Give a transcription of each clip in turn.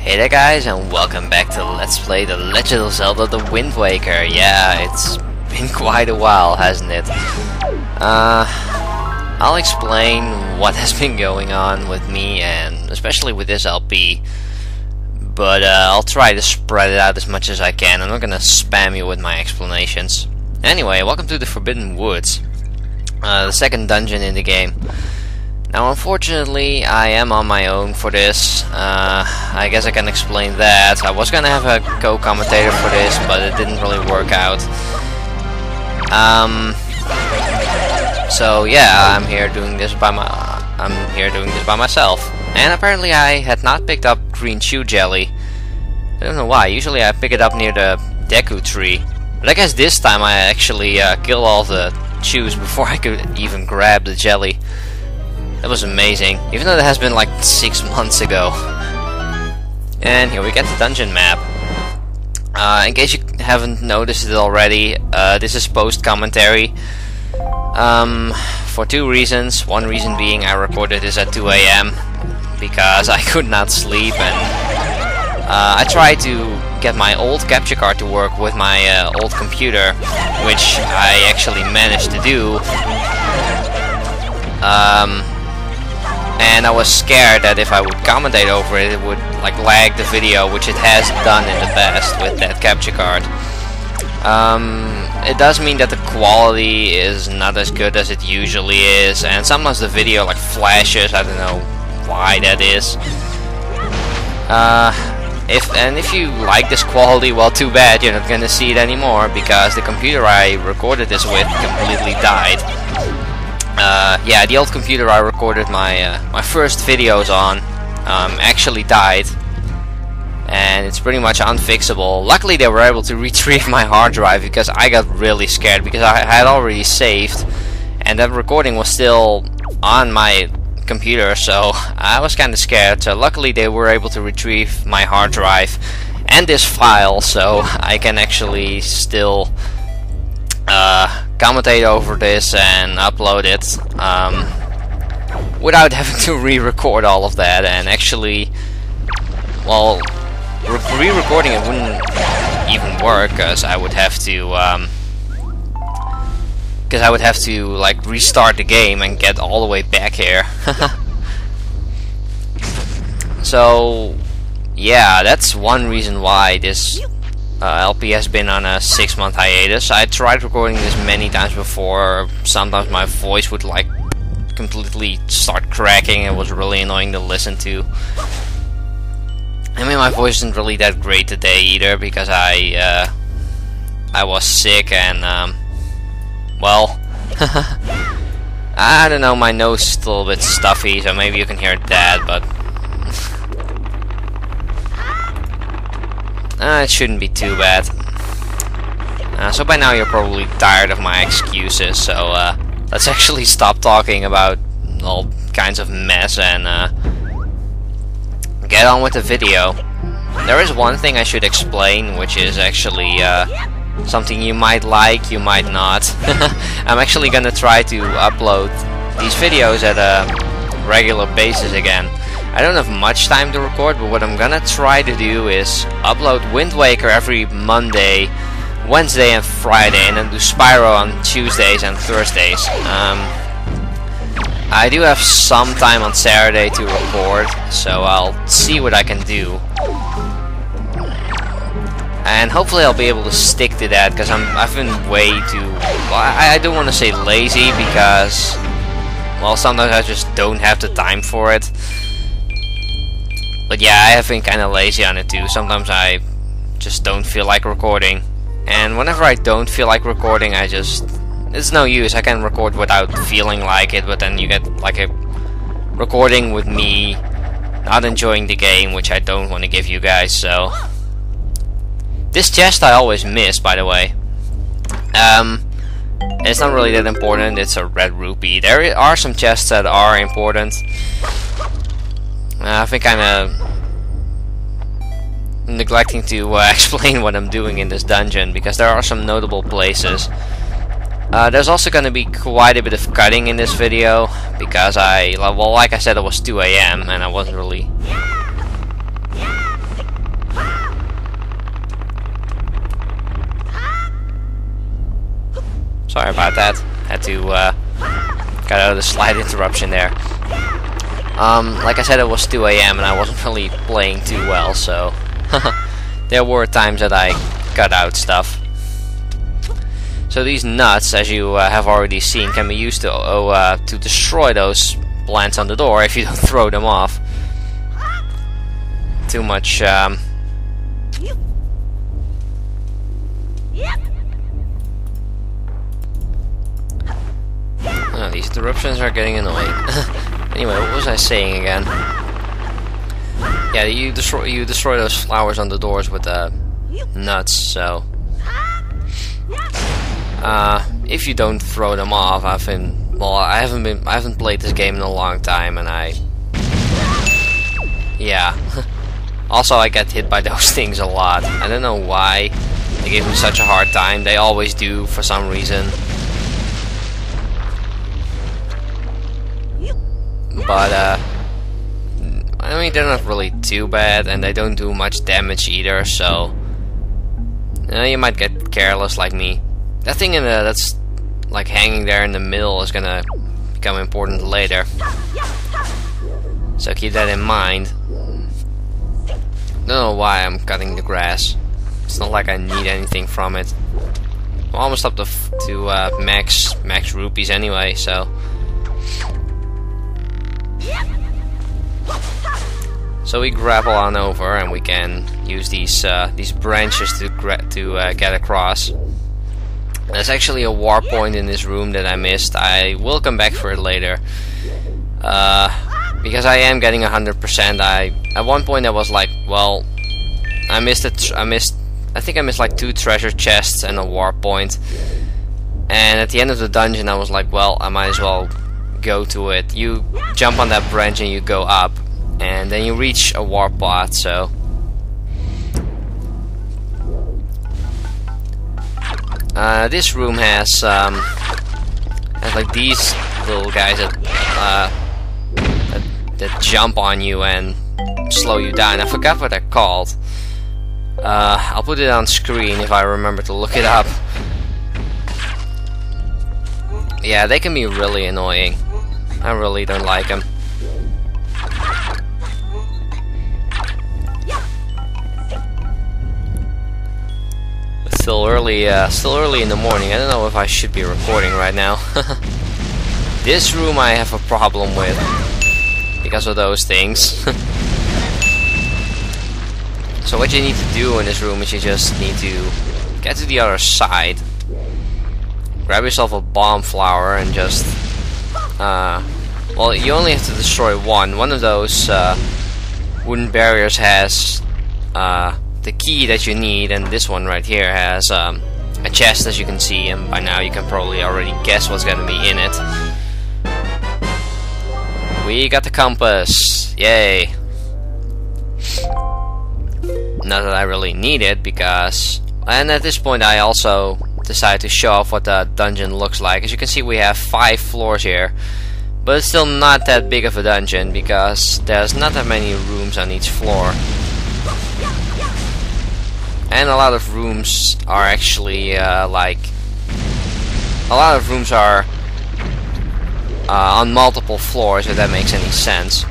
Hey there guys, and welcome back to Let's Play The Legend of Zelda The Wind Waker. Yeah, it's been quite a while, hasn't it? I'll explain what has been going on with me, and especially with this LP. But I'll try to spread it out as much as I can. I'm not gonna spam you with my explanations. Anyway, welcome to the Forbidden Woods. The second dungeon in the game. Now unfortunately I am on my own for this. I guess I can explain that. I was gonna have a co-commentator for this, but it didn't really work out. So yeah, I'm here doing this by myself. And apparently I had not picked up green chew jelly. I don't know why. Usually I pick it up near the Deku tree. But I guess this time I actually killed all the chews before I could even grab the jelly. That was amazing, even though it has been like 6 months ago. And here we get the dungeon map. In case you haven't noticed it already, this is post-commentary. For two reasons. One reason being I recorded this at 2 AM because I could not sleep, and I tried to get my old capture card to work with my old computer, which I actually managed to do. And I was scared that if I would commentate over it, it would like lag the video, which it has done in the past with that capture card. It does mean that the quality is not as good as it usually is, and sometimes the video like flashes. I don't know why that is. If you like this quality, well, too bad, you're not gonna see it anymore because the computer I recorded this with completely died. Yeah, the old computer I recorded my first videos on actually died, and it's pretty much unfixable. Luckily they were able to retrieve my hard drive because I got really scared because I had already saved and that recording was still on my computer, so I was kinda scared. So luckily they were able to retrieve my hard drive and this file, so I can actually still commentate over this and upload it without having to re-record all of that. And actually, well, re-recording it wouldn't even work because I would have to like restart the game and get all the way back here. So yeah, that's one reason why this LP has been on a 6-month hiatus. I tried recording this many times before. Sometimes my voice would like completely start cracking. It was really annoying to listen to. I mean, my voice isn't really that great today either because I was sick and well, I don't know, my nose is still a bit stuffy, so maybe you can hear that, but it shouldn't be too bad. So by now you're probably tired of my excuses, so let's actually stop talking about all kinds of mess and get on with the video. There is one thing I should explain, which is actually something you might like, you might not. I'm actually gonna try to upload these videos at a regular basis again. I don't have much time to record, but what I'm gonna try to do is upload Wind Waker every Monday, Wednesday and Friday, and then do Spyro on Tuesdays and Thursdays. I do have some time on Saturday to record, so I'll see what I can do. And hopefully I'll be able to stick to that, because I've been way too... Well, I don't want to say lazy, because... well, sometimes I just don't have the time for it. But yeah, I have been kinda lazy on it too. Sometimes I just don't feel like recording. And whenever I don't feel like recording, it's no use. I can record without feeling like it, but then you get like a recording with me not enjoying the game, which I don't want to give you guys, so... This chest I always miss, by the way. It's not really that important, it's a red rupee. There are some chests that are important. I've been kinda neglecting to explain what I'm doing in this dungeon, because there are some notable places. There's also gonna be quite a bit of cutting in this video, because well, like I said, it was 2 AM and I wasn't really Sorry about that. Had to got out of the slight interruption there. Like I said, it was 2 AM and I wasn't really playing too well, so there were times that I cut out stuff. So these nuts, as you have already seen, can be used to destroy those plants on the door if you don't throw them off. Too much. Oh, these interruptions are getting annoying. Anyway, what was I saying again? Yeah, you destroy those flowers on the doors with nuts. So if you don't throw them off, I haven't played this game in a long time, and yeah. Also, I get hit by those things a lot. I don't know why they give me such a hard time. They always do for some reason. But I mean, they're not really too bad, and they don't do much damage either. So you might get careless like me. That thing that's like hanging there in the middle is gonna become important later. So keep that in mind. Don't know why I'm cutting the grass. It's not like I need anything from it. I'm almost up to max rupees anyway, so. So we grapple on over, and we can use these branches to get across. There's actually a war point in this room that I missed. I will come back for it later. Because I am getting 100%. At one point I was like, well, I think I missed like 2 treasure chests and a war point. And at the end of the dungeon I was like, well, I might as well go to it. You jump on that branch and you go up, and then you reach a war pot. So this room has like these little guys that jump on you and slow you down. I forgot what they're called. I'll put it on screen if I remember to look it up. Yeah, they can be really annoying. I really don't like them. It's still early in the morning. I don't know if I should be recording right now. This room I have a problem with because of those things. So what you need to do in this room is you just need to get to the other side, grab yourself a bomb flower, and just well, you only have to destroy one. One of those wooden barriers has the key that you need, and this one right here has a chest, as you can see, and by now you can probably already guess what's gonna be in it. We got the compass! Yay! Not that I really need it, because... And at this point I also decided to show off what the dungeon looks like. As you can see, we have 5 floors here. But it's still not that big of a dungeon, because there's not that many rooms on each floor. And a lot of rooms are actually like... A lot of rooms are on multiple floors, if that makes any sense.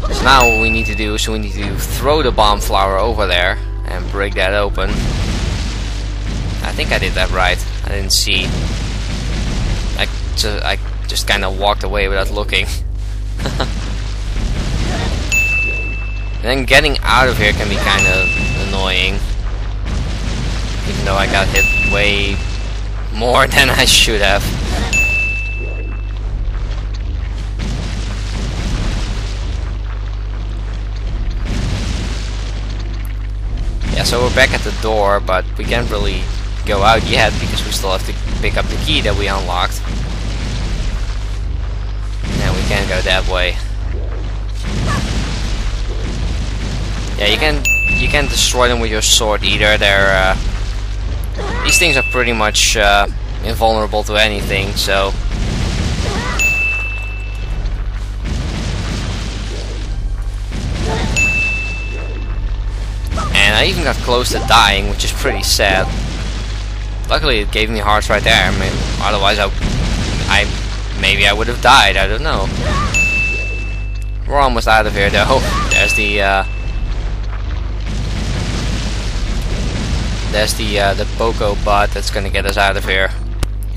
So now what we need to do is we need to throw the bomb flower over there and break that open. I think I did that right. I didn't see. I just kind of walked away without looking. And then getting out of here can be kind of annoying. Even though I got hit way more than I should have. Yeah, so we're back at the door, but we can't really go out yet because we still have to pick up the key that we unlocked. And we can't go that way. Yeah, you can destroy them with your sword either. They're these things are pretty much invulnerable to anything, so. And And I even got close to dying, which is pretty sad. Luckily it gave me hearts right there. Otherwise maybe I would have died, I don't know. We're almost out of here though. There's the Boko bot that's gonna get us out of here.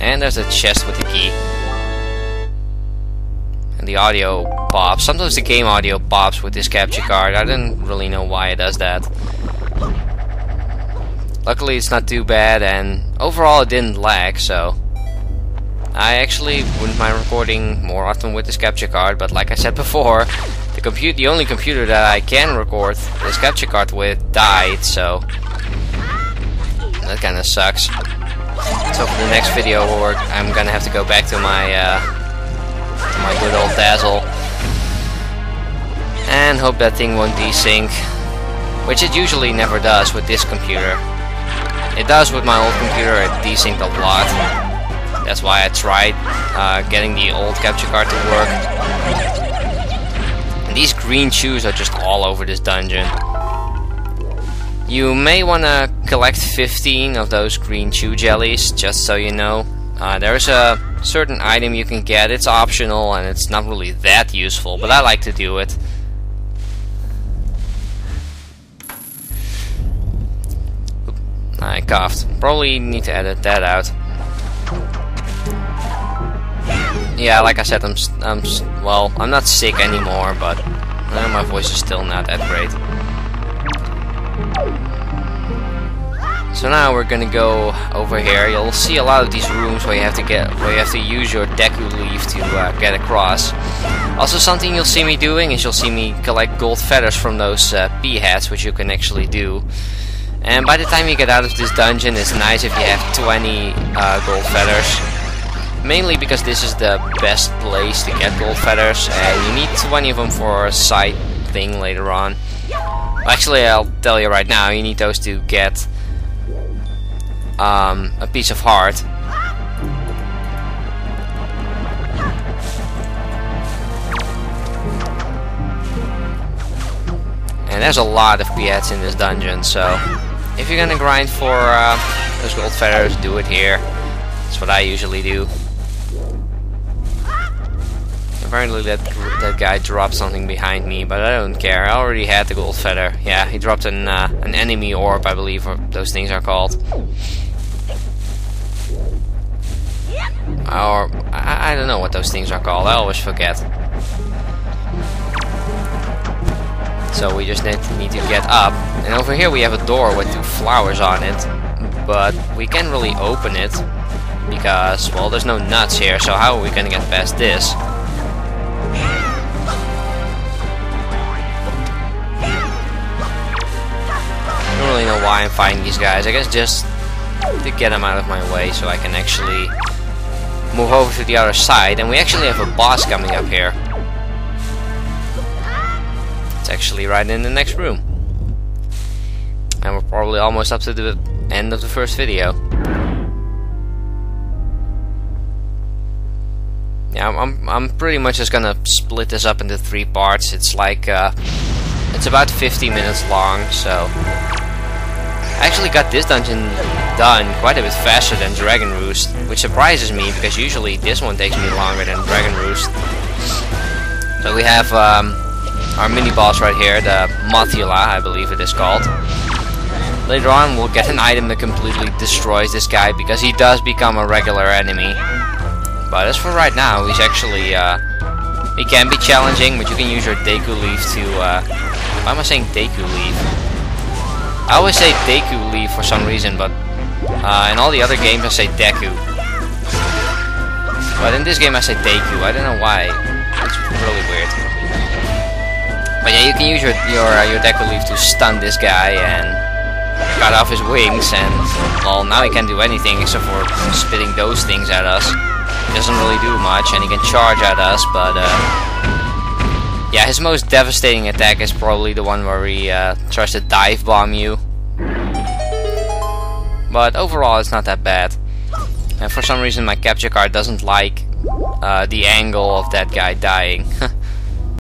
And there's a chest with the key. And the audio pops. Sometimes the game audio pops with this capture card. I don't really know why it does that. Luckily it's not too bad, and overall it didn't lag, so I actually wouldn't mind recording more often with this capture card, but like I said before, the only computer that I can record this capture card with died, so that kinda sucks. So for the next video I'm gonna have to go back to my good old Dazzle and hope that thing won't desync, which it usually never does with this computer. It does with my old computer, it desynced a lot. That's why I tried getting the old capture card to work. And these green shoes are just all over this dungeon. You may want to collect 15 of those green shoe jellies, just so you know. There's a certain item you can get, it's optional and it's not really that useful, but I like to do it. I coughed. Probably need to edit that out. Yeah, like I said, I'm not sick anymore, but my voice is still not that great. So now we're gonna go over here. You'll see a lot of these rooms where you have to use your Deku leaf to get across. Also, something you'll see me doing is you'll see me collect gold feathers from those pea hats, which you can actually do. And by the time you get out of this dungeon, it's nice if you have 20 gold feathers. Mainly because this is the best place to get gold feathers, and you need 20 of them for a side thing later on. Actually, I'll tell you right now, you need those to get a piece of heart. And there's a lot of piets in this dungeon, so if you're gonna grind for those gold feathers, do it here. That's what I usually do. Apparently that guy dropped something behind me, but I don't care. I already had the gold feather. Yeah, he dropped an enemy orb, I believe, or those things are called. Or I don't know what those things are called. I always forget. So we just need to get up. And over here we have a door with 2 flowers on it, but we can't really open it because, well, there's no nuts here. So how are we gonna get past this? I don't really know why I'm fighting these guys. I guess just to get them out of my way so I can actually move over to the other side. And we actually have a boss coming up here. It's actually right in the next room. And we're probably almost up to the end of the first video. Yeah, I'm pretty much just gonna split this up into 3 parts. It's like it's about 50 minutes long, so I actually got this dungeon done quite a bit faster than Dragon Roost, which surprises me because usually this one takes me longer than Dragon Roost. So we have our mini boss right here, the Mothula, I believe it is called. Later on we'll get an item that completely destroys this guy because he does become a regular enemy. But as for right now, he's actually he can be challenging, but you can use your Deku leaf to why am I saying Deku leaf? I always say Deku leaf for some reason, but in all the other games I say Deku. But in this game I say Deku. I don't know why. It's really weird. But yeah, you can use your Deku leaf to stun this guy and cut off his wings, and well, now he can't do anything except for spitting those things at us. He doesn't really do much, and he can charge at us, but yeah, his most devastating attack is probably the one where he tries to dive bomb you. But overall it's not that bad. And for some reason my capture card doesn't like the angle of that guy dying.